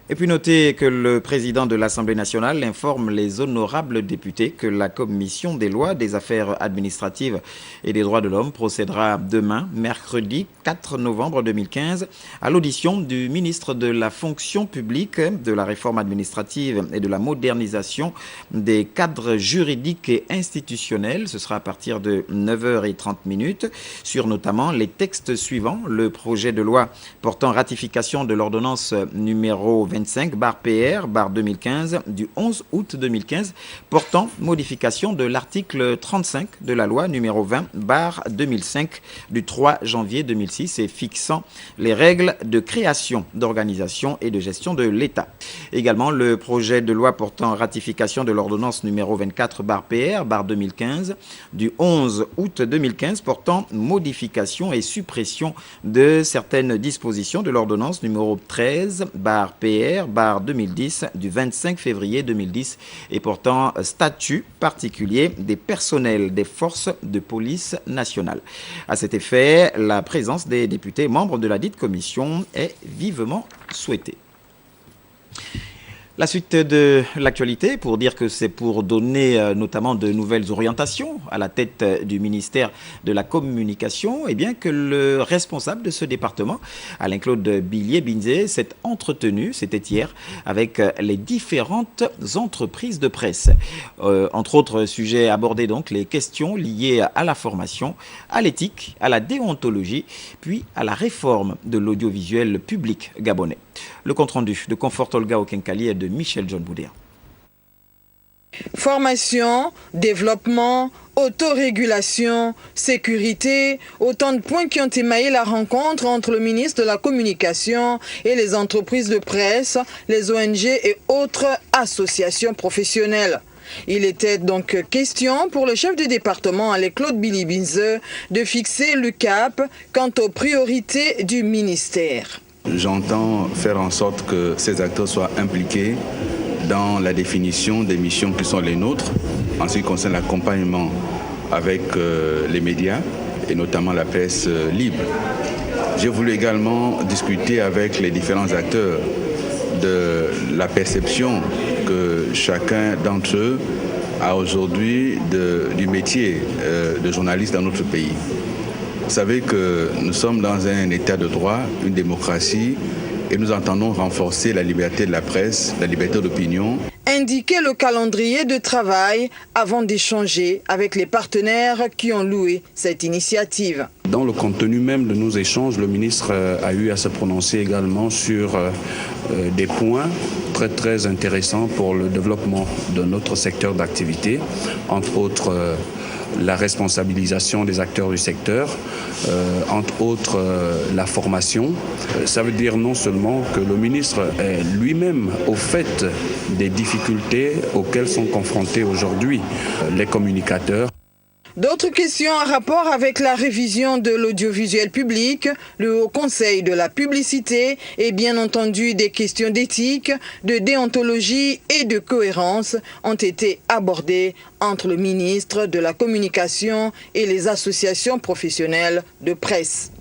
Et puis notez que le président de l'Assemblée nationale informe les honorables députés que la commission des lois, des affaires administratives et des droits de l'homme procédera demain, mercredi 4 novembre 2015, à l'audition du ministre de la fonction publique, de la réforme administrative et de la modernisation des cadres juridiques et institutionnels. Ce sera à partir de 9h30 sur notamment les textes suivants. Le projet de loi portant ratification de l'ordonnance numéro 25/PR/2015 du 11 août 2015 portant modification de l'article 35 de la loi numéro 20/2005 du 3 janvier 2006 et fixant les règles de création, d'organisation et de gestion de l'État. Également le projet de loi portant ratification de l'ordonnance numéro 24/PR/2015 du 11 août 2015 portant modification et suppression de certaines dispositions de l'ordonnance numéro 13/PR/2010 du 25 février 2010 et portant statut particulier des personnels des forces de police nationale. À cet effet, la présence des députés membres de la dite commission est vivement souhaitée. La suite de l'actualité, pour dire que c'est pour donner notamment de nouvelles orientations à la tête du ministère de la Communication, et bien que le responsable de ce département, Alain-Claude Billier-Binzé, s'est entretenu, c'était hier, avec les différentes entreprises de presse. Entre autres sujets abordés donc les questions liées à la formation, à l'éthique, à la déontologie, puis à la réforme de l'audiovisuel public gabonais. Le compte-rendu de Comfort Olga Okenkali et de Michel John Boudéa. Formation, développement, autorégulation, sécurité, autant de points qui ont émaillé la rencontre entre le ministre de la Communication et les entreprises de presse, les ONG et autres associations professionnelles. Il était donc question pour le chef du département, Alain-Claude Billier-Binzé, de fixer le cap quant aux priorités du ministère. J'entends faire en sorte que ces acteurs soient impliqués dans la définition des missions qui sont les nôtres, en ce qui concerne l'accompagnement avec les médias et notamment la presse libre. J'ai voulu également discuter avec les différents acteurs de la perception que chacun d'entre eux a aujourd'hui du métier de journaliste dans notre pays. Vous savez que nous sommes dans un état de droit, une démocratie, et nous entendons renforcer la liberté de la presse, la liberté d'opinion. Indiquer le calendrier de travail avant d'échanger avec les partenaires qui ont loué cette initiative. Dans le contenu même de nos échanges, le ministre a eu à se prononcer également sur des points très intéressants pour le développement de notre secteur d'activité, entre autres la responsabilisation des acteurs du secteur, entre autres la formation. Ça veut dire non seulement que le ministre est lui-même au fait des difficultés auxquelles sont confrontés aujourd'hui les communicateurs. D'autres questions en rapport avec la révision de l'audiovisuel public, le Haut Conseil de la publicité et bien entendu des questions d'éthique, de déontologie et de cohérence ont été abordées entre le ministre de la Communication et les associations professionnelles de presse.